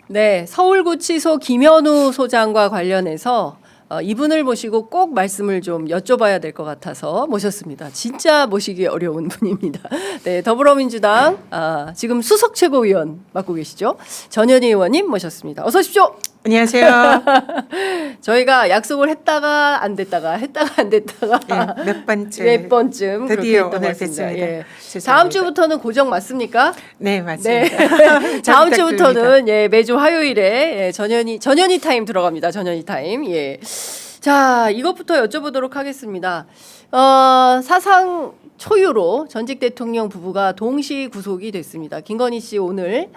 네, 서울구치소 김현우 소장과 관련해서 이분을 모시고 꼭 말씀을 좀 여쭤봐야 될 것 같아서 모셨습니다. 진짜 모시기 어려운 분입니다. 네, 더불어민주당 지금 수석 최고위원 맡고 계시죠? 전현희 의원님 모셨습니다. 어서 오십시오. 안녕하세요. 저희가 약속을 했다가 안 됐다가 예, 몇 번째 몇 번쯤 드디어 그렇게 오늘 했던 것 같습니다. 됐습니다. 예. 죄송합니다. 다음 주부터는 고정 맞습니까? 네, 맞습니다. 네. 잘 다음 부탁드립니다. 주부터는 매주 화요일에 전현희 타임 들어갑니다. 전현희 타임. 예. 자, 이것부터 여쭤보도록 하겠습니다. 사상 초유로 전직 대통령 부부가 동시 구속이 됐습니다. 김건희 씨 오늘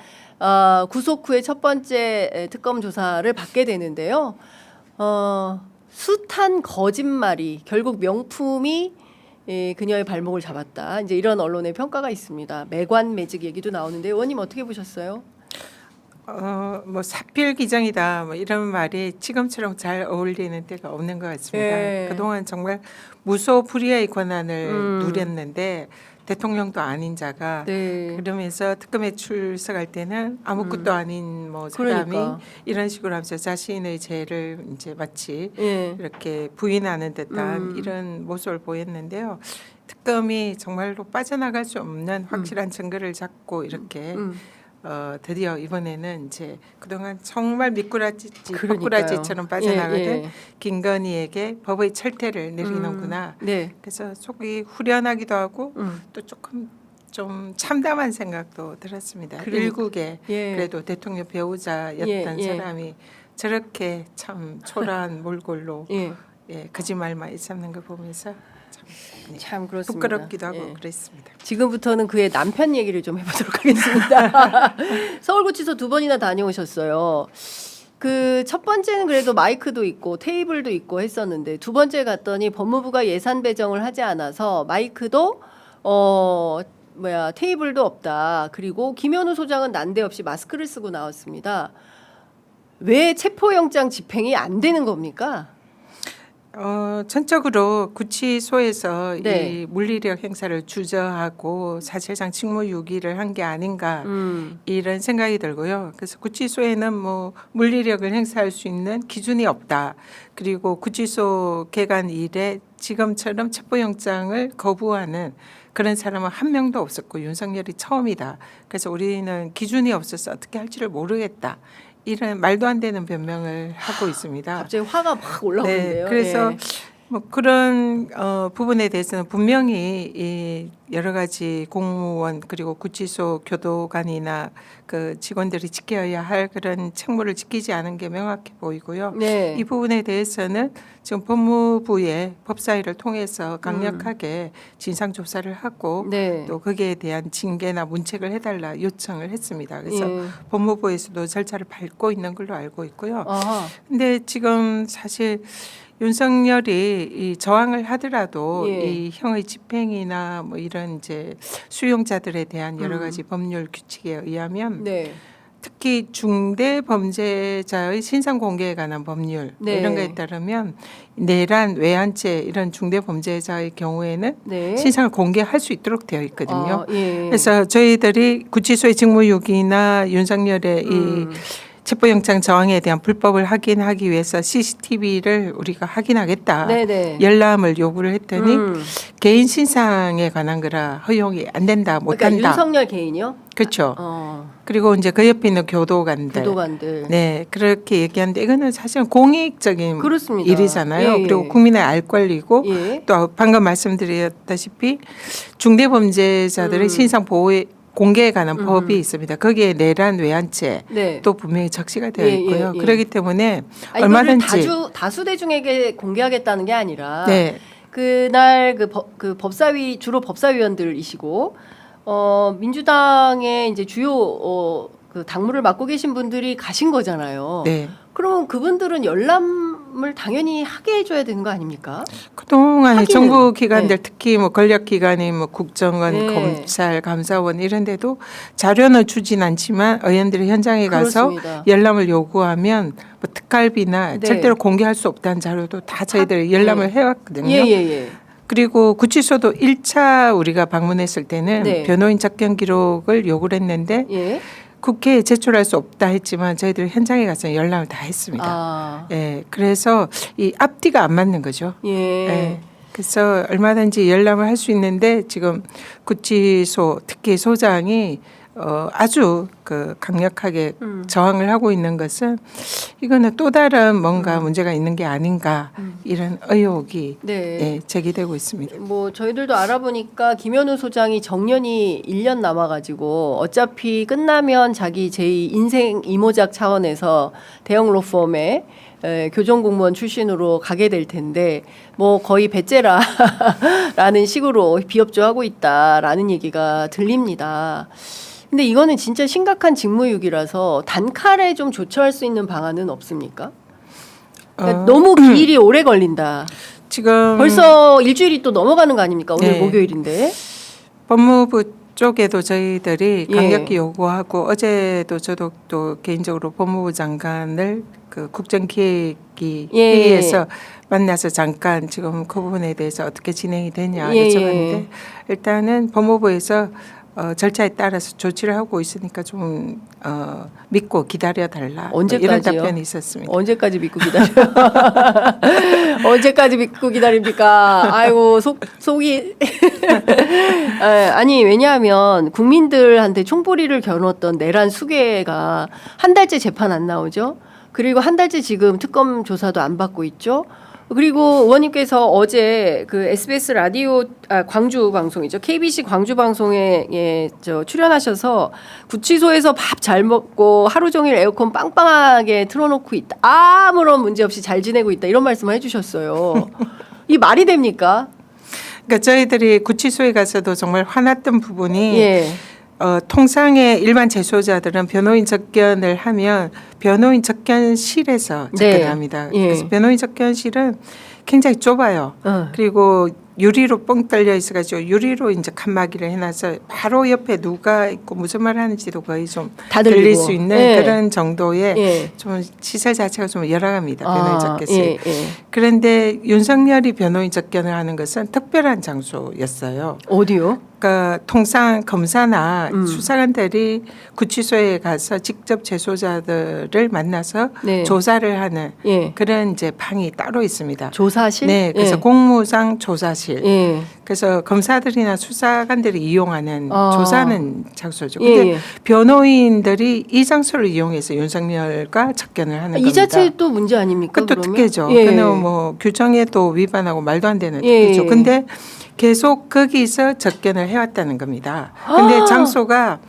구속 후에 첫 번째 특검 조사를 받게 되는데요. 숱한 거짓말이 결국 명품이 그녀의 발목을 잡았다. 이제 이런 언론의 평가가 있습니다. 매관 매직 얘기도 나오는데 의원님 어떻게 보셨어요? 뭐 사필 기정이다 뭐 이런 말이 지금처럼 잘 어울리는 때가 없는 것 같습니다. 예. 그동안 정말 무소불위의 권한을 누렸는데 대통령도 아닌 자가 네. 그러면서 특검에 출석할 때는 아무것도 아닌 뭐 사람이 그러니까. 이런 식으로 하면서 자신의 죄를 이제 마치 예. 이렇게 부인하는 듯한 이런 모습을 보였는데요. 특검이 정말로 빠져나갈 수 없는 확실한 증거를 잡고 이렇게 드디어 이번에는 이제 그동안 정말 미꾸라지, 헛꾸라지처럼 빠져나가던 예. 김건희에게 법의 철퇴를 내리는구나. 네. 그래서 속이 후련하기도 하고 또 조금 좀 참담한 생각도 들었습니다. 그러니까. 일국에 예. 그래도 대통령 배우자였던 예. 사람이 저렇게 참 초라한 몰골로 예. 거짓말만 일삼는 거 보면서 참 그렇습니다. 부끄럽기도 하고 예. 그랬습니다. 지금부터는 그의 남편 얘기를 좀 해보도록 하겠습니다. 서울구치소 2번이나 다녀오셨어요. 그 첫 번째는 그래도 마이크도 있고 테이블도 있고 했었는데 두 번째 갔더니 법무부가 예산 배정을 하지 않아서 마이크도 테이블도 없다. 그리고 김현우 소장은 난데없이 마스크를 쓰고 나왔습니다. 왜 체포영장 집행이 안 되는 겁니까? 전적으로 구치소에서 네. 이 물리력 행사를 주저하고 사실상 직무유기를 한 게 아닌가 이런 생각이 들고요. 그래서 구치소에는 뭐 물리력을 행사할 수 있는 기준이 없다. 그리고 구치소 개관 이래 지금처럼 체포영장을 거부하는 그런 사람은 한 명도 없었고 윤석열이 처음이다. 그래서 우리는 기준이 없어서 어떻게 할지를 모르겠다. 이런 말도 안 되는 변명을 하고 있습니다. 갑자기 화가 막 올라오는데요. 네, 그래서 예. 뭐 그런 부분에 대해서는 분명히 이 여러 가지 공무원 그리고 구치소 교도관이나 그 직원들이 지켜야 할 그런 책무를 지키지 않은 게 명확해 보이고요. 네. 이 부분에 대해서는 지금 법무부의 법사위를 통해서 강력하게 진상 조사를 하고 네. 또 거기에 대한 징계나 문책을 해달라 요청을 했습니다. 그래서 예. 법무부에서도 절차를 밟고 있는 걸로 알고 있고요. 아하. 근데 지금 사실 윤석열이 이 저항을 하더라도 예. 이 형의 집행이나 뭐 이런 이제 수용자들에 대한 여러 가지 법률 규칙에 의하면 네. 특히 중대 범죄자의 신상 공개에 관한 법률 네. 이런 거에 따르면 내란, 외환죄 이런 중대 범죄자의 경우에는 네. 신상을 공개할 수 있도록 되어 있거든요. 예. 그래서 저희들이 구치소의 직무유기나 윤석열의 이 체포영장 저항에 대한 불법을 확인하기 위해서 CCTV를 우리가 확인하겠다. 네네. 열람을 요구를 했더니 개인 신상에 관한 거라 허용이 안 된다, 그러니까 못한다. 윤석열 개인이요? 그렇죠. 그리고 이제 그 옆에 있는 교도관들. 교도관들. 네, 그렇게 얘기하는데 이거는 사실은 공익적인 그렇습니다. 일이잖아요. 예, 예. 그리고 국민의 알 권리고 예. 또 방금 말씀드렸다시피 중대범죄자들의 신상 보호에 공개에 관한 법이 있습니다. 거기에 내란 외환죄 네. 또 분명히 적시가 되어 예, 있고요. 예, 예. 그렇기 때문에 이거를 얼마든지 다수 대중에게 공개하겠다는 게 아니라 네. 그날 그 법사위 주로 법사위원들이시고 민주당의 이제 주요 그 당무를 맡고 계신 분들이 가신 거잖아요. 네. 그러면 그분들은 열람을 당연히 하게 해줘야 되는 거 아닙니까? 그동안 하기는, 정부 기관들 네. 특히 뭐 권력기관이 뭐 국정원, 네. 검찰, 감사원 이런 데도 자료는 주진 않지만 의원들이 현장에 가서 그렇습니다. 열람을 요구하면 뭐 특갈비나 네. 절대로 공개할 수 없다는 자료도 다 저희들이 열람을 해왔거든요. 예예예. 그리고 구치소도 1차 우리가 방문했을 때는 네. 변호인 접견 기록을 요구를 했는데 예. 국회에 제출할 수 없다 했지만 저희들 현장에 가서 열람을 다 했습니다. 아, 예, 그래서 이 앞뒤가 안 맞는 거죠. 예. 예. 그래서 얼마든지 열람을 할 수 있는데 지금 구치소 특히 소장이 아주 그 강력하게 저항을 하고 있는 것은 이거는 또 다른 뭔가 문제가 있는 게 아닌가 이런 의혹이 네. 예, 제기되고 있습니다. 뭐 저희들도 알아보니까 김현우 소장이 정년이 1년 남아가지고 어차피 끝나면 자기 제2 인생 이모작 차원에서 대형 로펌에 교정공무원 출신으로 가게 될 텐데 뭐 거의 배째라라는 식으로 비협조하고 있다라는 얘기가 들립니다. 근데 이거는 진짜 심각한 직무유기라서 단칼에 좀 조처할 수 있는 방안은 없습니까? 그러니까 너무 기일이 오래 걸린다. 지금 벌써 일주일이 또 넘어가는 거 아닙니까? 오늘 네. 목요일인데. 법무부 쪽에도 저희들이 예. 강력히 요구하고 어제도 저도 또 개인적으로 법무부 장관을 그 국정기획위 예. 회의에서 만나서 잠깐 지금 그 부분에 대해서 어떻게 진행이 되냐 예. 여쭤봤는데 일단은 법무부에서 절차에 따라서 조치를 하고 있으니까 좀 믿고 기다려달라 이런 언제까지요? 답변이 있었습니다. 언제까지 믿고 기다려? 언제까지 믿고 기다립니까? 아이고 속이 아니 왜냐하면 국민들한테 총뿌리를 겨눴던 내란 수괴가 한 달째 재판 안 나오죠. 그리고 한 달째 지금 특검 조사도 안 받고 있죠. 그리고 의원님께서 어제 그 SBS 라디오 광주 방송이죠. KBC 광주 방송에 출연하셔서 구치소에서 밥 잘 먹고 하루 종일 에어컨 빵빵하게 틀어놓고 있다. 아무런 문제 없이 잘 지내고 있다. 이런 말씀을 해주셨어요. 이 말이 됩니까? 그러니까 저희들이 구치소에 가서도 정말 화났던 부분이 예. 통상의 일반 재소자들은 변호인 접견을 하면 변호인 접견실에서 접견을 네. 합니다. 예. 그래서 변호인 접견실은 굉장히 좁아요. 어. 그리고 유리로 뻥 뚫려 있어가지고 유리로 이제 칸막이를 해놔서 바로 옆에 누가 있고 무슨 말 하는지도 거의 좀 다 들릴 들리고. 수 있는 예. 그런 정도의 예. 좀 시설 자체가 좀 열악합니다. 변호인 접견실. 예, 예. 그런데 윤석열이 변호인 접견을 하는 것은 특별한 장소였어요. 어디요? 그러니까 통상 검사나 수사관들이 구치소에 가서 직접 재소자들을 만나서 네. 조사를 하는 예. 그런 이제 방이 따로 있습니다. 조사실? 네, 그래서 예. 공무상 조사실. 예. 그래서 검사들이나 수사관들이 이용하는 조사하는 장소죠. 예, 근데 예. 변호인들이 이 장소를 이용해서 윤석열과 접견을 하는 이 겁니다. 자체 또 문제 아닙니까? 그것도 그러면? 특혜죠. 예. 그는 뭐 규정에 또 위반하고 말도 안 되는 예. 특혜죠. 근데 계속 거기서 접견을 해왔다는 겁니다. 근데 장소가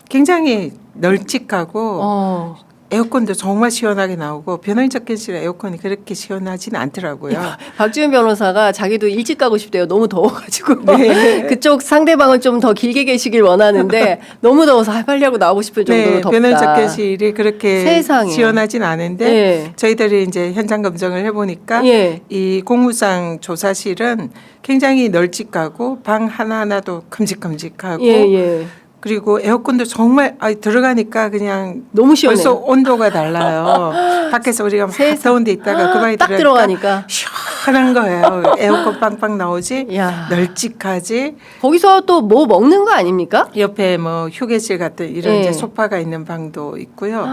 굉장히 널찍하고 에어컨도 정말 시원하게 나오고 변호인 접견실에 에어컨이 그렇게 시원하지는 않더라고요. 박지훈 변호사가 자기도 일찍 가고 싶대요. 너무 더워가지고 네. 그쪽 상대방은 좀 더 길게 계시길 원하는데 너무 더워서 빨리 하고 나오고 싶을 정도로 네, 덥다. 변호인 접견실이 그렇게 세상에. 시원하진 않은데 예. 저희들이 이제 현장 검증을 해보니까 예. 이 공무상 조사실은 굉장히 널찍하고 방 하나하나도 큼직큼직하고 예, 예. 그리고 에어컨도 정말 들어가니까 그냥 너무 시원해요. 벌써 온도가 달라요. 밖에서 우리가 막 더운 데 있다가 그 방에 딱 들어가니까. 시원한 거예요. 에어컨 빵빵 나오지. 야. 널찍하지. 거기서 또 뭐 먹는 거 아닙니까? 옆에 뭐 휴게실 같은 이런 예. 이제 소파가 있는 방도 있고요.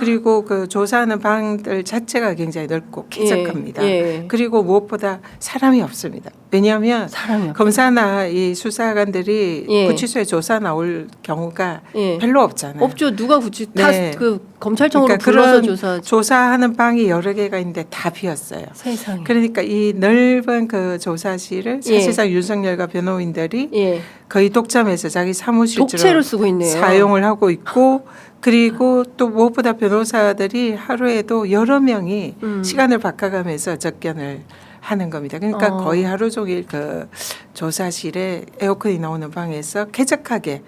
그리고 그 조사하는 방들 자체가 굉장히 넓고 쾌적합니다. 예. 그리고 무엇보다 사람이 없습니다. 왜냐하면 사람이 없- 검사나 이 수사관들이 예. 구치소에 조사 나올 경우가 예. 별로 없잖아요. 없죠. 누가 굳이 네. 다 그 검찰청으로 그러니까 불러서 그런 조사. 조사하는 방이 여러 개가 있는데 다 비었어요. 세상에. 그러니까 이 넓은 그 조사실을 예. 사실상 윤석열과 변호인들이 예. 거의 독점해서 자기 사무실처럼 독채로 쓰고 있네요. 사용을 하고 있고 그리고 또 무엇보다 변호사들이 하루에도 여러 명이 시간을 바꿔가면서 접견을 하는 겁니다. 그러니까 거의 하루 종일 그 조사실에 에어컨이 나오는 방에서 쾌적하게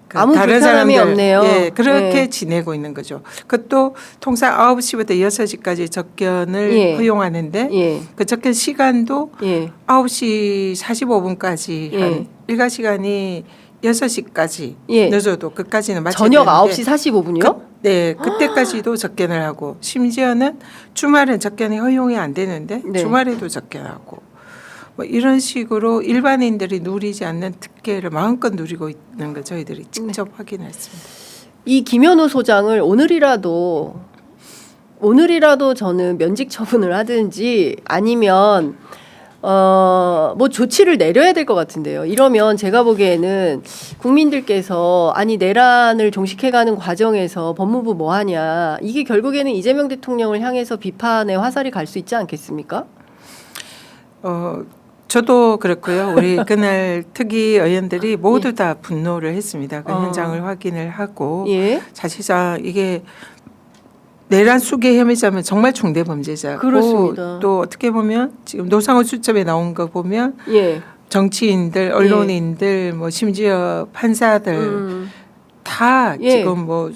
그 아무 불편함이 없네요. 예, 그렇게 예. 지내고 있는 거죠. 그것도 통상 9시부터 6시까지 접견을 예. 허용하는데 예. 그 접견 시간도 예. 9시 45분까지 예. 한 일과 시간이 6시까지 예. 늦어도 그까지는 맞춰야 저녁 되는데 9시 45분이요? 네, 그때까지도 접견을 하고 심지어는 주말엔 접견이 허용이 안 되는데 네. 주말에도 접견하고 뭐 이런 식으로 일반인들이 누리지 않는 특혜를 마음껏 누리고 있는 거 저희들이 직접 확인했습니다. 이 김현우 소장을 오늘이라도 저는 면직 처분을 하든지 아니면 뭐 조치를 내려야 될 것 같은데요. 이러면 제가 보기에는 국민들께서 아니 내란을 종식해가는 과정에서 법무부 뭐 하냐, 이게 결국에는 이재명 대통령을 향해서 비판의 화살이 갈 수 있지 않겠습니까? 저도 그렇고요. 우리 그날 특위 의원들이 모두 다 분노를 했습니다. 그 현장을 확인을 하고 예. 사실상 이게 내란 수괴 혐의자면 정말 중대 범죄자고 그렇습니다. 또 어떻게 보면 지금 노상호 수첩에 나온 거 보면 예. 정치인들, 언론인들, 뭐 심지어 판사들 다 예. 지금 뭐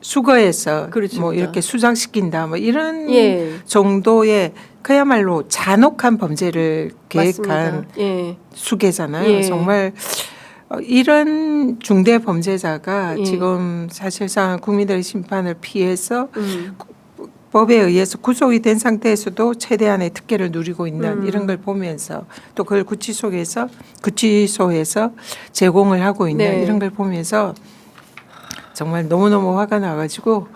수거해서 그렇습니다. 뭐 이렇게 수장시킨다 뭐 이런 예. 정도의 그야말로 잔혹한 범죄를 계획한 맞습니다. 예. 수괴잖아요. 예. 정말 이런 중대 범죄자가 예. 지금 사실상 국민들의 심판을 피해서 법에 의해서 구속이 된 상태에서도 최대한의 특혜를 누리고 있는 이런 걸 보면서 또 그걸 구치소에서 제공을 하고 있는 네. 이런 걸 보면서 정말 너무너무 화가 나가지고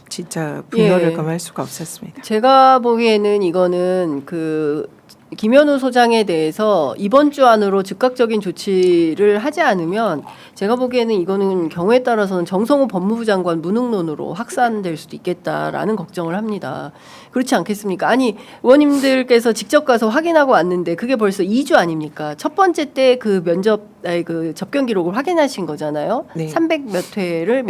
진짜 분노를 예. 금할 수가 없었습니다. 제가 보기에는 이거는 그 김현우 소장에 대해서 이번 주 안으로 즉각적인 조치를 하지 않으면 제가 보기에는 이거는 경우에 따라서는 정성호 법무부 장관 무능론으로 확산될 수도 있겠다라는 걱정을 합니다. 그렇지 않겠습니까? 아니 의원님들께서 직접 가서 확인하고 왔는데 그게 벌써 2주 아닙니까? 첫 번째 때 그 그 접견 기록을 확인하신 거잖아요. 네. 300몇 회를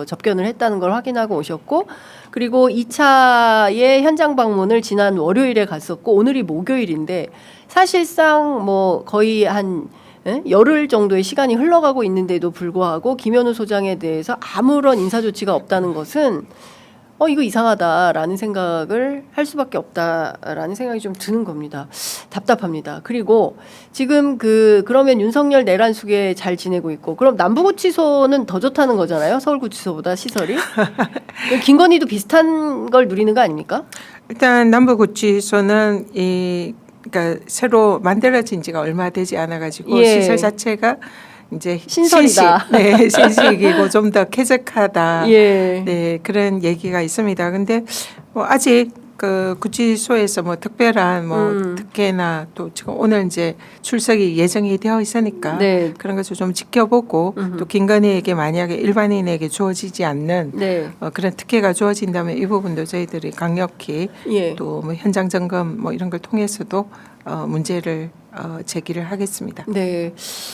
접견을 했다는 걸 확인하고 오셨고, 그리고 2차의 현장 방문을 지난 월요일에 갔었고 오늘이 목요일인데 사실상 뭐 거의 한 열흘 정도의 시간이 흘러가고 있는데도 불구하고 김현우 소장에 대해서 아무런 인사 조치가 없다는 것은 이거 이상하다라는 생각을 할 수밖에 없다라는 생각이 좀 드는 겁니다. 답답합니다. 그리고 지금 그러면 윤석열 내란 수괴 잘 지내고 있고, 그럼 남부구치소는 더 좋다는 거잖아요. 서울구치소보다 시설이. 김건희도 비슷한 걸 누리는 거 아닙니까? 일단 남부구치소는 그러니까 새로 만들어진 지가 얼마 되지 않아 가지고 예. 시설 자체가 이제 신설이다. 신식이고 좀 더 쾌적하다. 예. 네, 그런 얘기가 있습니다. 근데 뭐 아직 그 구치소에서 뭐 특별한 뭐 특혜나 또 지금 오늘 이제 출석이 예정이 되어 있으니까 네. 그런 것을 좀 지켜보고 또 김건희에게 만약에 일반인에게 주어지지 않는 네. 그런 특혜가 주어진다면 이 부분도 저희들이 강력히 예. 또 뭐 현장 점검 뭐 이런 걸 통해서도 문제를 제기를 하겠습니다. 네.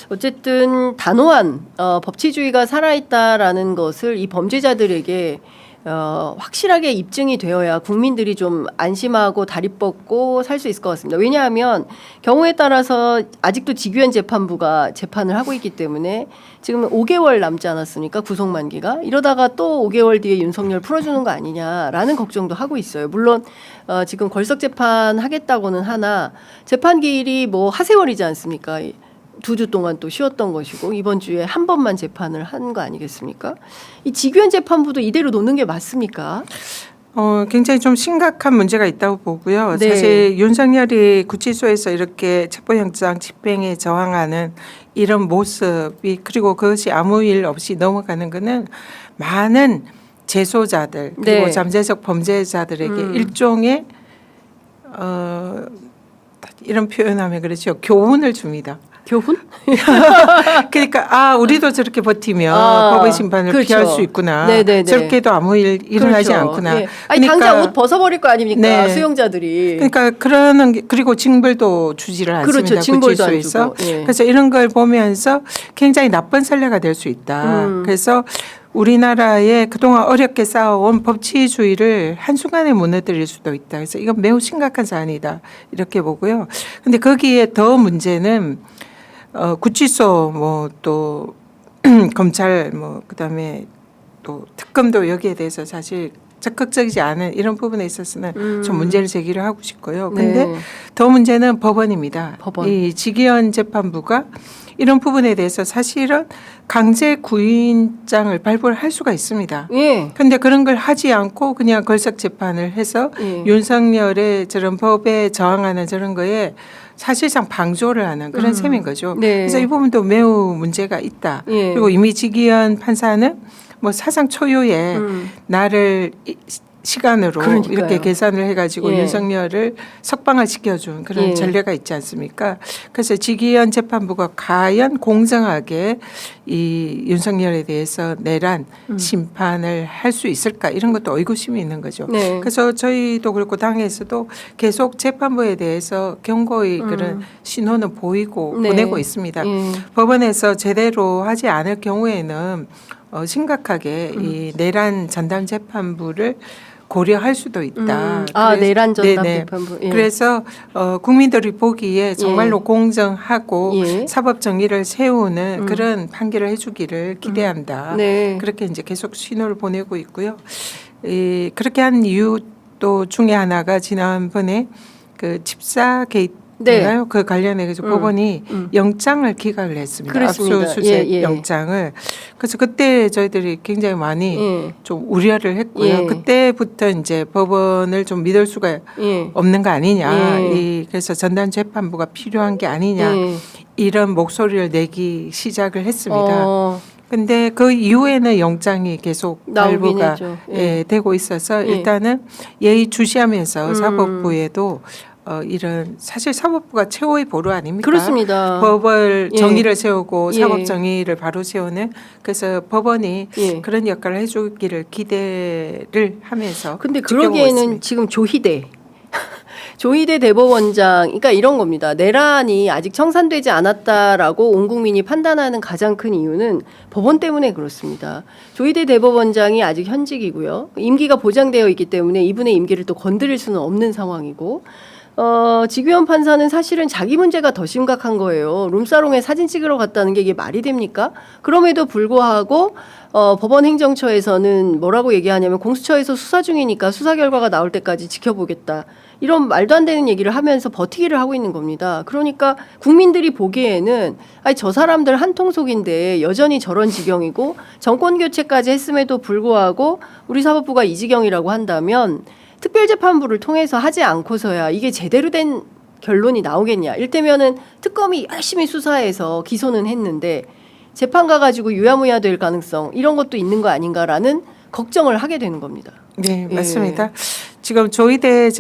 어쨌든 단호한 법치주의가 살아있다라는 것을 이 범죄자들에게 확실하게 입증이 되어야 국민들이 좀 안심하고 다리 뻗고 살 수 있을 것 같습니다. 왜냐하면 경우에 따라서 아직도 직위원 재판부가 재판을 하고 있기 때문에 지금 5개월 남지 않았습니까? 구속 만기가. 이러다가 또 5개월 뒤에 윤석열 풀어주는 거 아니냐라는 걱정도 하고 있어요. 물론 지금 걸석 재판 하겠다고는 하나 재판 기일이 뭐 하세월이지 않습니까? 2주 동안 또 쉬었던 것이고 이번 주에 한 번만 재판을 한 거 아니겠습니까? 이 직위원 재판부도 이대로 놓는 게 맞습니까? 굉장히 좀 심각한 문제가 있다고 보고요. 네. 사실 윤석열이 구치소에서 이렇게 첩보영장 집행에 저항하는 이런 모습이 그리고 그것이 아무 일 없이 넘어가는 것은 많은 재소자들 그리고 네. 잠재적 범죄자들에게 일종의 이런 표현하면 그렇죠. 교훈을 줍니다. 교훈? 그러니까 우리도 저렇게 버티면 법의 심판을 그렇죠. 피할 수 있구나. 네네네. 저렇게도 아무 일 일어나지 그렇죠. 않구나. 예. 아니 당장 옷 벗어버릴 거 아닙니까? 네. 수용자들이. 그러니까 그러는 게 그리고 징벌도 주지를 않습니다. 그렇죠. 징벌도 안 구치소에서. 주고. 예. 그래서 이런 걸 보면서 굉장히 나쁜 선례가 될 수 있다. 그래서 우리나라에 그동안 어렵게 쌓아온 법치주의를 한순간에 무너뜨릴 수도 있다. 그래서 이건 매우 심각한 사안이다. 이렇게 보고요. 근데 거기에 더 문제는 구치소 뭐 또 검찰 뭐 그다음에 또 특검도 여기에 대해서 사실 적극적이지 않은 이런 부분에 있어서는 좀 문제를 제기를 하고 싶고요. 근데 네. 더 문제는 법원입니다. 법원. 이 지기현 재판부가 이런 부분에 대해서 사실은 강제 구인장을 발부를 할 수가 있습니다. 예. 근데 그런 걸 하지 않고 그냥 걸석 재판을 해서 예. 윤석열의 저런 법에 저항하는 저런 거에 사실상 방조를 하는 그런 셈인 거죠. 네. 그래서 이 부분도 매우 문제가 있다. 예. 그리고 이미 지기현 판사는 뭐 사상 초유의 나를 시간으로 그러니까요. 이렇게 계산을 해가지고 예. 윤석열을 석방을 시켜준 그런 예. 전례가 있지 않습니까? 그래서 지기현 재판부가 과연 공정하게 이 윤석열에 대해서 내란 심판을 할 수 있을까 이런 것도 의구심이 있는 거죠. 네. 그래서 저희도 그렇고 당에서도 계속 재판부에 대해서 경고의 그런 신호는 보이고 네. 보내고 있습니다. 예. 법원에서 제대로 하지 않을 경우에는 심각하게 이 내란 전담 재판부를 고려할 수도 있다. 내란 전담 네네. 재판부. 예. 그래서 국민들이 보기에 정말로 공정하고 예. 사법 정의를 세우는 그런 판결을 해주기를 기대한다. 네. 그렇게 이제 계속 신호를 보내고 있고요. 그렇게 한 이유 또 중에 하나가 지난번에 그 집사 게이트 네. 그 관련해 가지고 법원이 영장을 기각을 했습니다. 그렇습니다. 압수수색 예, 예. 영장을. 그래서 그때 저희들이 굉장히 많이 예. 좀 우려를 했고요. 예. 그때부터 이제 법원을 좀 믿을 수가 예. 없는 거 아니냐. 예. 그래서 전담 재판부가 필요한 게 아니냐. 예. 이런 목소리를 내기 시작을 했습니다. 어, 근데 그 이후에는 영장이 계속 나오긴 발부가 했죠. 예. 되고 있어서 예. 일단은 예의주시하면서 사법부에도 이런 사실 사법부가 최고의 보루 아닙니까? 그렇습니다. 법을 예. 정의를 세우고 예. 사법 정의를 바로 세우는 그래서 법원이 예. 그런 역할을 해주기를 기대를 하면서 근데 지켜보고 그러기에는 있습니다. 지금 조희대 대법원장, 그러니까 이런 겁니다. 내란이 아직 청산되지 않았다라고 온 국민이 판단하는 가장 큰 이유는 법원 때문에 그렇습니다. 조희대 대법원장이 아직 현직이고요. 임기가 보장되어 있기 때문에 이분의 임기를 또 건드릴 수는 없는 상황이고, 지규현 판사는 사실은 자기 문제가 더 심각한 거예요. 룸사롱에 사진 찍으러 갔다는 게 이게 말이 됩니까? 그럼에도 불구하고 법원 행정처에서는 뭐라고 얘기하냐면 공수처에서 수사 중이니까 수사 결과가 나올 때까지 지켜보겠다. 이런 말도 안 되는 얘기를 하면서 버티기를 하고 있는 겁니다. 그러니까 국민들이 보기에는 아니 저 사람들 한통속인데 여전히 저런 지경이고 정권 교체까지 했음에도 불구하고 우리 사법부가 이 지경이라고 한다면 특별재판부를 통해서 하지 않고서야 이게 제대로 된 결론이 나오겠냐. 일테면은 특검이 열심히 수사해서 기소는 했는데 재판 가가지고 유야무야 될 가능성 이런 것도 있는 거 아닌가라는 걱정을 하게 되는 겁니다. 네, 예. 맞습니다. 지금 조희대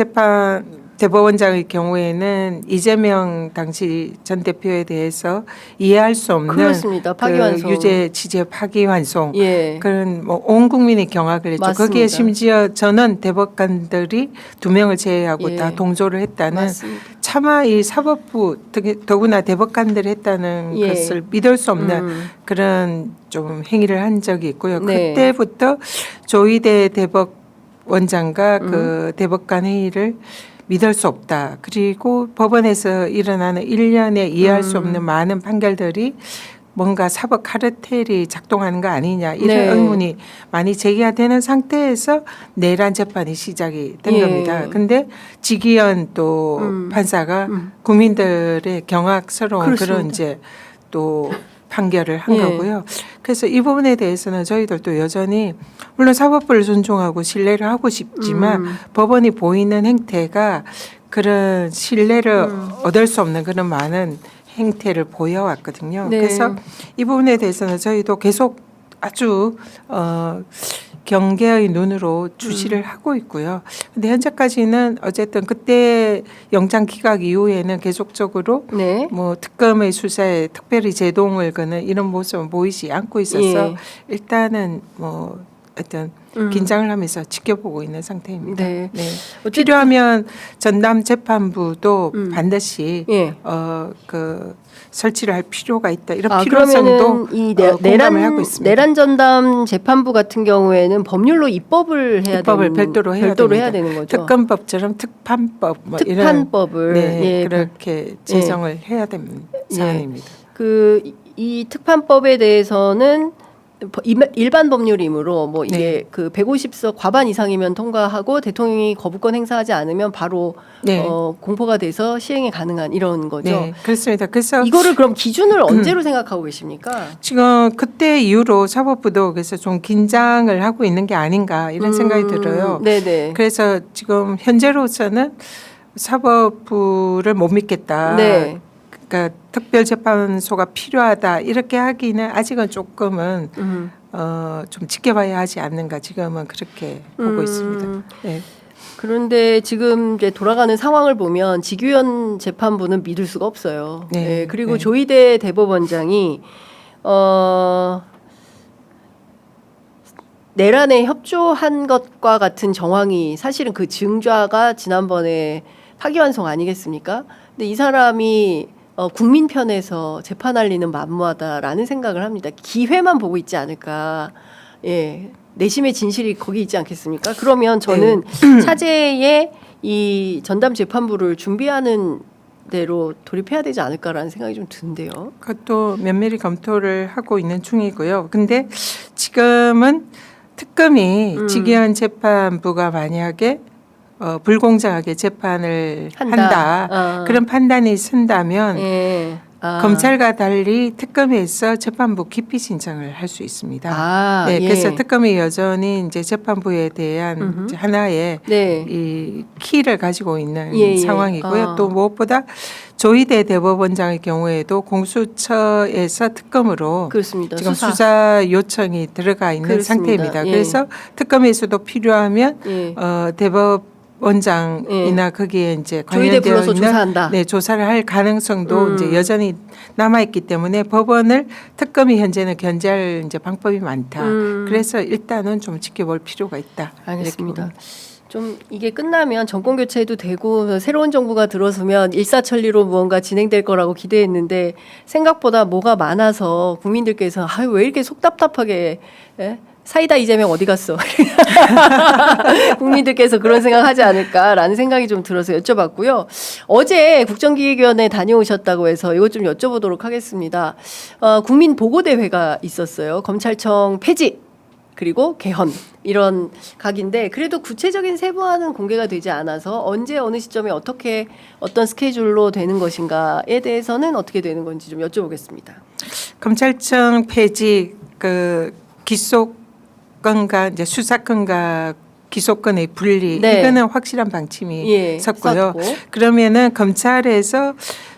대법원장의 경우에는 이재명 당시 전 대표에 대해서 이해할 수 없는 그렇습니다. 파기환송. 그 유죄 취재 파기환송 예. 그런 뭐 온 국민이 경악을 했죠. 맞습니다. 거기에 심지어 전원 대법관들이 2명을 제외하고 예. 다 동조를 했다는 맞습니다. 차마 이 사법부 더구나 대법관들이 했다는 예. 것을 믿을 수 없는 그런 좀 행위를 한 적이 있고요. 네. 그때부터 조희대 대법원장과 그 대법관 회의를 믿을 수 없다. 그리고 법원에서 일어나는 일련의 이해할 수 없는 많은 판결들이 뭔가 사법 카르텔이 작동하는 거 아니냐 이런 네. 의문이 많이 제기가 되는 상태에서 내란 재판이 시작이 된 예. 겁니다. 근데 지기현 또 판사가 국민들의 경악스러운 그렇습니다. 그런 이제 또 판결을 한 예. 거고요. 그래서 이 부분에 대해서는 저희들도 여전히 물론 사법부를 존중하고 신뢰를 하고 싶지만 법원이 보이는 행태가 그런 신뢰를 얻을 수 없는 그런 많은 행태를 보여왔거든요. 네. 그래서 이 부분에 대해서는 저희도 계속 아주 경계의 눈으로 주시를 하고 있고요. 근데 현재까지는 어쨌든 그때 영장 기각 이후에는 계속적으로 네. 뭐 특검의 수사에 특별히 제동을 거는 이런 모습은 보이지 않고 있어서 예. 일단은 뭐 어떤 긴장을 하면서 지켜보고 있는 상태입니다. 네. 네. 어쨌든 필요하면 전담 재판부도 반드시 예. 그 설치를 할 필요가 있다. 이런 아, 필요성도 그러면은 이 공감을 하고 있습니다. 내란 전담 재판부 같은 경우에는 법률로 입법을 해야 입법을 되는 별도로 해야 해야 됩니다. 되는 거죠. 특검법처럼 특판법 뭐 이런 특판법을 네, 예. 그렇게 제정을 해야 되는 예. 사안입니다. 이 특판법에 대해서는 일반 법률이므로 뭐 이게 그 150석 과반 이상이면 통과하고 대통령이 거부권 행사하지 않으면 바로 공포가 돼서 시행이 가능한 이런 거죠. 네, 그렇습니다. 그래서 이거를 그럼 기준을 언제로 생각하고 계십니까? 지금 그때 이후로 사법부도 그래서 좀 긴장을 하고 있는 게 아닌가 이런 생각이 들어요. 네네. 그래서 지금 현재로서는 사법부를 못 믿겠다. 네. 그러니까 특별재판소가 필요하다 이렇게 하기는 아직은 조금은 좀 지켜봐야 하지 않는가 지금은 그렇게 보고 있습니다. 네. 그런데 지금 이제 돌아가는 상황을 보면 지규현 재판부는 믿을 수가 없어요. 네. 네. 그리고 네. 조희대 대법원장이 내란에 협조한 것과 같은 정황이 사실은 그 증좌가 지난번에 파기환송 아니겠습니까? 근데 이 사람이 국민 편에서 재판할 리는 만무하다라는 생각을 합니다. 기회만 보고 있지 않을까. 예. 내심의 진실이 거기 있지 않겠습니까? 그러면 저는 차제에 이 전담 재판부를 준비하는 대로 돌입해야 되지 않을까라는 생각이 좀 드는데요. 그것도 면밀히 검토를 하고 있는 중이고요. 근데 지금은 특검이 지기현 재판부가 만약에 불공정하게 재판을 한다. 그런 판단이 쓴다면 검찰과 달리 특검에서 재판부 기피 신청을 할 수 있습니다. 네, 그래서 특검이 여전히 이제 재판부에 대한 이제 하나의 이 키를 가지고 있는 상황이고요. 또 무엇보다 조희대 대법원장의 경우에도 공수처에서 특검으로 그렇습니다. 지금 수사 요청이 들어가 있는 상태입니다. 그래서 특검에서도 필요하면 대법원장이나 거기에 이제 관련되어 있는 조사한다. 조사를 할 가능성도 이제 여전히 남아 있기 때문에 법원을 특검이 현재는 견제할 이제 방법이 많다. 그래서 일단은 좀 지켜볼 필요가 있다. 알겠습니다. 좀 이게 끝나면 정권 교체도 되고 새로운 정부가 들어서면 일사천리로 무언가 진행될 거라고 기대했는데 생각보다 뭐가 많아서 국민들께서 아유 왜 이렇게 속 답답하게 사이다 이재명 어디 갔어? 국민들께서 그런 생각하지 않을까라는 생각이 좀 들어서 여쭤봤고요. 어제 국정기획위원회 다녀오셨다고 해서 이것 좀 여쭤보도록 하겠습니다. 국민보고대회가 있었어요. 검찰청 폐지 그리고 개헌 이런 각인데 그래도 구체적인 세부화는 공개가 되지 않아서 언제 어느 시점에 어떻게 어떤 스케줄로 되는 것인가에 대해서는 어떻게 되는 건지 좀 여쭤보겠습니다. 검찰청 폐지 그 기소권과 이제 수사권과 기소권의 분리 이거는 확실한 방침이 섰고요. 그러면은 검찰에서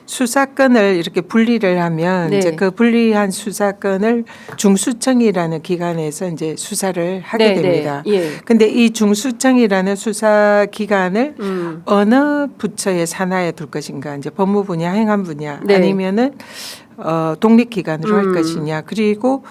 수사권을 이렇게 분리를 하면 이제 그 분리한 수사권을 중수청이라는 기관에서 이제 수사를 하게 됩니다. 근데 이 중수청이라는 수사 기관을 어느 부처의 산하에 둘 것인가, 이제 법무 분야, 행안 분야 아니면은 독립 기관으로 할 것이냐, 그리고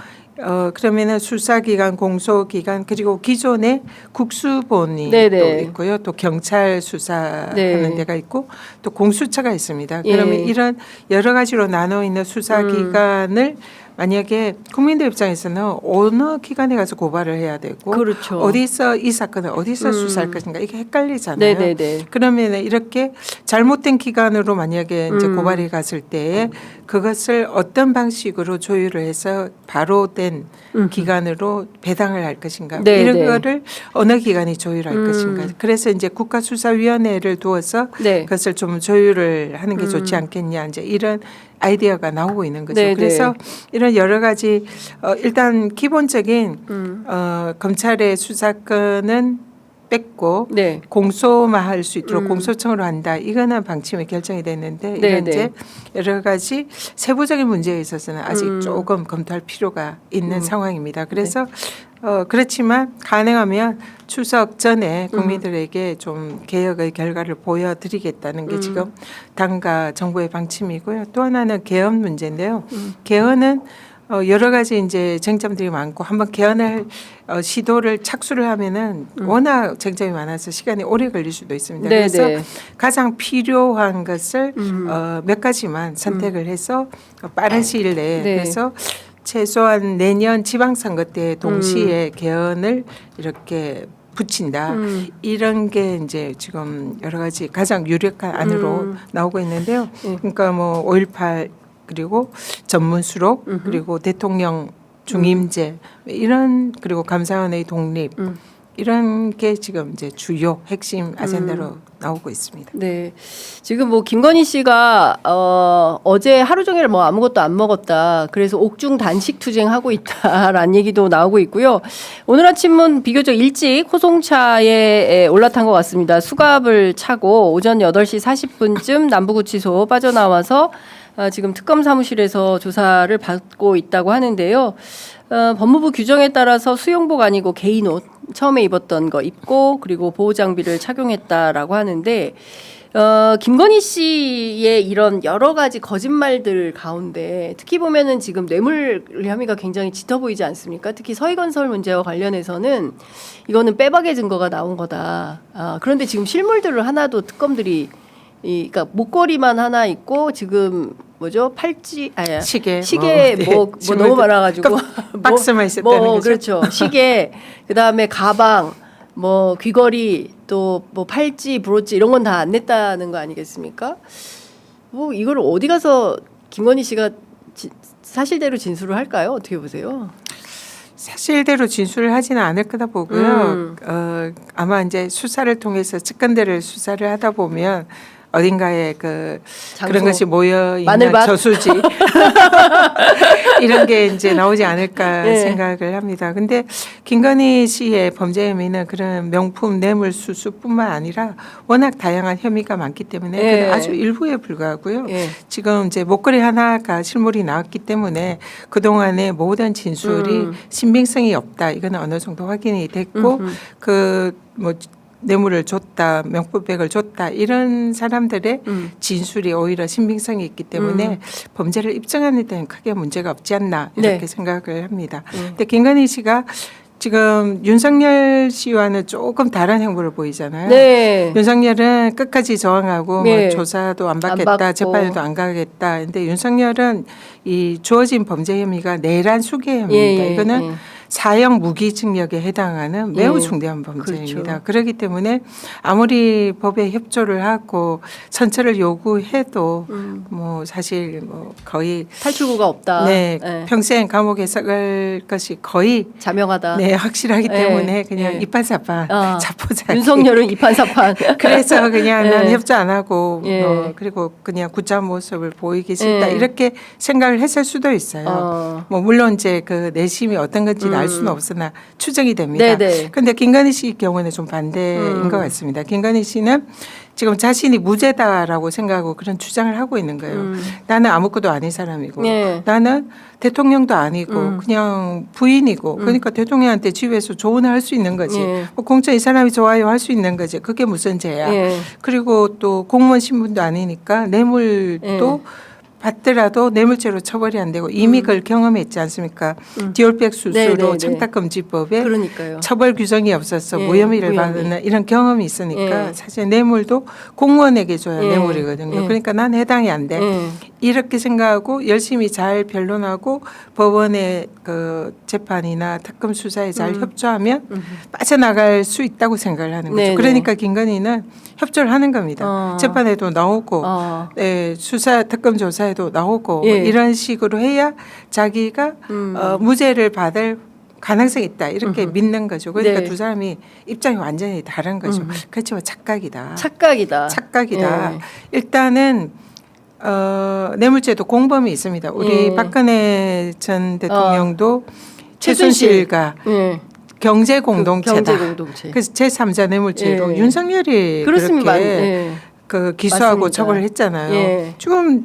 그러면은 수사기관, 공소기관 그리고 기존에 국수본이 또 있고요. 또 경찰 수사하는 데가 있고 또 공수처가 있습니다. 그러면 이런 여러 가지로 나눠 있는 수사기관을 만약에 국민들 입장에서는 어느 기관에 가서 고발을 해야 되고 어디서 이 사건을 어디서 수사할 것인가 이게 헷갈리잖아요. 그러면 이렇게 잘못된 기관으로 만약에 이제 고발이 갔을 때에 그것을 어떤 방식으로 조율을 해서 바로 된 기관으로 배당을 할 것인가 이런 거를 어느 기관이 조율할 것인가. 그래서 이제 국가수사위원회를 두어서 그것을 좀 조율을 하는 게 좋지 않겠냐 이제 이런 아이디어가 나오고 있는 거죠. 그래서 이런 여러 가지 일단 기본적인 검찰의 수사권은 뺐고 공소만 할 수 있도록 공소청으로 한다. 이거는 방침이 결정이 됐는데 이런 이제 여러 가지 세부적인 문제에 있어서는 아직 조금 검토할 필요가 있는 상황입니다. 그래서 그렇지만 가능하면 추석 전에 국민들에게 좀 개혁의 결과를 보여드리겠다는 게 지금 당과 정부의 방침이고요. 또 하나는 개헌 문제인데요. 개헌은 여러 가지 이제 쟁점들이 많고 한번 개헌을 시도를 착수를 하면은 워낙 쟁점이 많아서 시간이 오래 걸릴 수도 있습니다. 그래서 가장 필요한 것을 몇 가지만 선택을 해서 빠른 시일 내에 그래서 최소한 내년 지방선거 때 동시에 개헌을 이렇게 붙인다. 이런 게 이제 지금 여러 가지 가장 유력한 안으로 나오고 있는데요. 그러니까 뭐 5.18 그리고 전문수록 그리고 대통령 중임제 이런 그리고 감사원의 독립 이런 게 지금 이제 주요 핵심 아젠다로 나오고 있습니다. 네, 지금 뭐 김건희 씨가 어제 하루 종일 뭐 아무것도 안 먹었다. 그래서 옥중 단식 투쟁하고 있다라는 얘기도 나오고 있고요. 오늘 아침은 비교적 일찍 호송차에 올라탄 것 같습니다. 수갑을 차고 오전 8시 40분쯤 남부구치소 빠져나와서 지금 특검 사무실에서 조사를 받고 있다고 하는데요. 법무부 규정에 따라서 수용복 아니고 개인 옷 처음에 입었던 거 입고 그리고 보호 장비를 착용했다라고 하는데 김건희 씨의 이런 여러 가지 거짓말들 가운데 특히 보면은 지금 뇌물 혐의가 굉장히 짙어 보이지 않습니까? 특히 서희건설 문제와 관련해서는 이거는 빼박의 증거가 나온 거다. 그런데 지금 실물들을 하나도 특검들이 그러니까 목걸이만 하나 있고 지금 뭐죠 팔찌 시계 뭐 너무 많아가지고 박스만 있었다는 거죠. 그렇죠. 시계 그다음에 가방 뭐 귀걸이 또 뭐 팔찌 브로치 이런 건 다 안 냈다는 거 아니겠습니까? 뭐 이걸 어디 가서 김건희 씨가 사실대로 진술을 할까요? 어떻게 보세요? 사실대로 진술을 하지는 않을 거다 보고요. 아마 이제 수사를 통해서 측근들을 수사를 하다 보면 어딘가에 그런 것이 모여 있는 마늘밭? 저수지 이런 게 이제 나오지 않을까 생각을 합니다. 근데 김건희 씨의 범죄 혐의는 그런 명품 뇌물 수수뿐만 아니라 워낙 다양한 혐의가 많기 때문에 아주 일부에 불과하고요. 지금 이제 목걸이 하나가 실물이 나왔기 때문에 그 동안의 모든 진술이 신빙성이 없다. 이거는 어느 정도 확인이 됐고 뭐 뇌물을 줬다, 명품백을 줬다 이런 사람들의 진술이 오히려 신빙성이 있기 때문에 범죄를 입증하는 데는 크게 문제가 없지 않나 이렇게 생각을 합니다. 근데 김건희 씨가 지금 윤석열 씨와는 조금 다른 행보를 보이잖아요. 네. 윤석열은 끝까지 저항하고 뭐 조사도 안 받겠다, 받고. 재판에도 안 가겠다. 근데 윤석열은 이 주어진 범죄 혐의가 내란 수괴 혐의입니다. 이거는 사형 무기징역에 해당하는 매우 중대한 범죄입니다. 그렇죠. 그렇기 때문에 아무리 법에 협조를 하고 선처를 요구해도 뭐 사실 뭐 거의 탈출구가 없다. 네, 평생 감옥에 썩을 것이 거의 자명하다. 네, 확실하기 때문에 그냥 이판사판 자포자기. 윤석열은 이판사판. 그래서 그냥 난 협조 안 하고 그리고 그냥 굳은 모습을 보이기 싫다 이렇게 생각을 했을 수도 있어요. 뭐 물론 이제 그 내심이 어떤 건지 알 수는 없으나 추정이 됩니다. 그런데 김건희 씨 경우는 좀 반대인 것 같습니다. 김건희 씨는 지금 자신이 무죄다라고 생각하고 그런 주장을 하고 있는 거예요. 나는 아무것도 아닌 사람이고 나는 대통령도 아니고 그냥 부인이고 그러니까 대통령한테 집에서 조언을 할 수 있는 거지. 뭐 공짜 이 사람이 좋아요 할 수 있는 거지. 그게 무슨 죄야. 그리고 또 공무원 신분도 아니니까 뇌물도 받더라도 뇌물죄로 처벌이 안 되고 이미 그걸 경험했지 않습니까? 디올백 수수로 청탁금지법에 처벌 규정이 없어서 무혐의를 받는 이런 경험이 있으니까 사실 뇌물도 공무원에게 줘야 뇌물이거든요. 그러니까 난 해당이 안 돼. 이렇게 생각하고 열심히 잘 변론하고 법원의 그 재판이나 특검 수사에 잘 협조하면 빠져나갈 수 있다고 생각을 하는 거죠. 그러니까 김건희는 협조를 하는 겁니다. 재판에도 나오고 수사 특검 조사에도 나오고 뭐 이런 식으로 해야 자기가 무죄를 받을 가능성이 있다 이렇게 믿는 거죠. 그러니까 두 사람이 입장이 완전히 다른 거죠. 그렇지만 착각이다. 일단은 뇌물죄도 공범이 있습니다. 우리 박근혜 전 대통령도 최순실과 경제 공동체다. 그래서 제3자 뇌물죄로 윤석열이 그렇게 그 기소하고 처벌을 했잖아요. 지금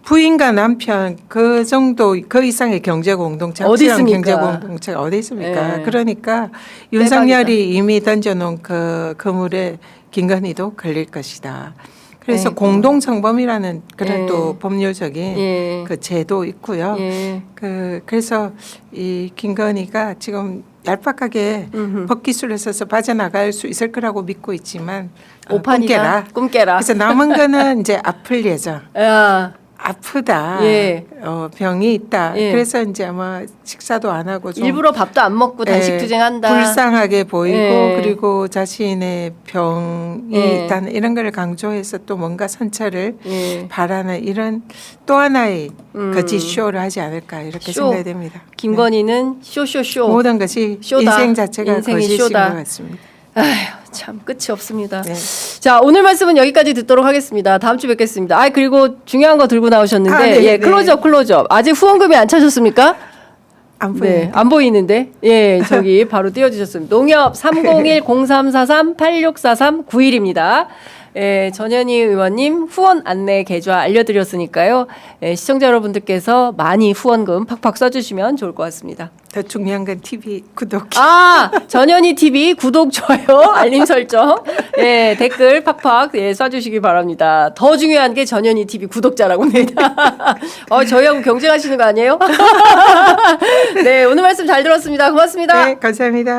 부인과 남편 그 정도 그 이상의 경제 공동체 어디 있습니까? 경제 공동체가 어디 있습니까? 그러니까 윤석열이 이미 던져놓은 그 그물에 김건희도 걸릴 것이다. 그래서 공동성범이라는 그런 또 법률적인 그 제도 있고요. 그래서 이 김건희가 지금 얄팍하게 법기술에 서서 빠져나갈 수 있을 거라고 믿고 있지만 꿈 깨라. 그래서 남은 거는 이제 앞을 예정. 아프다, 예. 병이 있다. 예. 그래서 이제 아마 식사도 안 하고 좀 일부러 밥도 안 먹고 단식 투쟁한다. 불쌍하게 보이고 예. 그리고 자신의 병이 예. 있다는 이런 걸 강조해서 또 뭔가 선처를 예. 바라는 이런 또 하나의 거짓 쇼를 하지 않을까 이렇게 쇼. 생각이 됩니다. 김건희는 쇼쇼쇼. 모든 것이 쇼다. 인생 자체가 인생이 거짓인 쇼다. 것 같습니다. 아휴, 참 끝이 없습니다. 네. 자, 오늘 말씀은 여기까지 듣도록 하겠습니다. 다음 주 뵙겠습니다. 아, 그리고 중요한 거 들고 나오셨는데, 네, 예, 네. 클로즈업. 아직 후원금이 안 차셨습니까? 안 네, 보입니다. 안 보이는데. 예, 저기 바로 띄워주셨습니다. 농협 301-0343-8643-91입니다. 예, 전현희 의원님 후원 안내 계좌 알려드렸으니까요. 예, 시청자 여러분들께서 많이 후원금 팍팍 써주시면 좋을 것 같습니다. 더 중요한 건 TV 구독. 아, 전현희 TV 구독, 좋아요, 알림 설정, 예, 댓글 팍팍 예, 쏴주시기 바랍니다. 더 중요한 게 전현희 TV 구독자라고 합니다. 저희하고 경쟁하시는 거 아니에요? 네, 오늘 말씀 잘 들었습니다. 고맙습니다. 네, 감사합니다.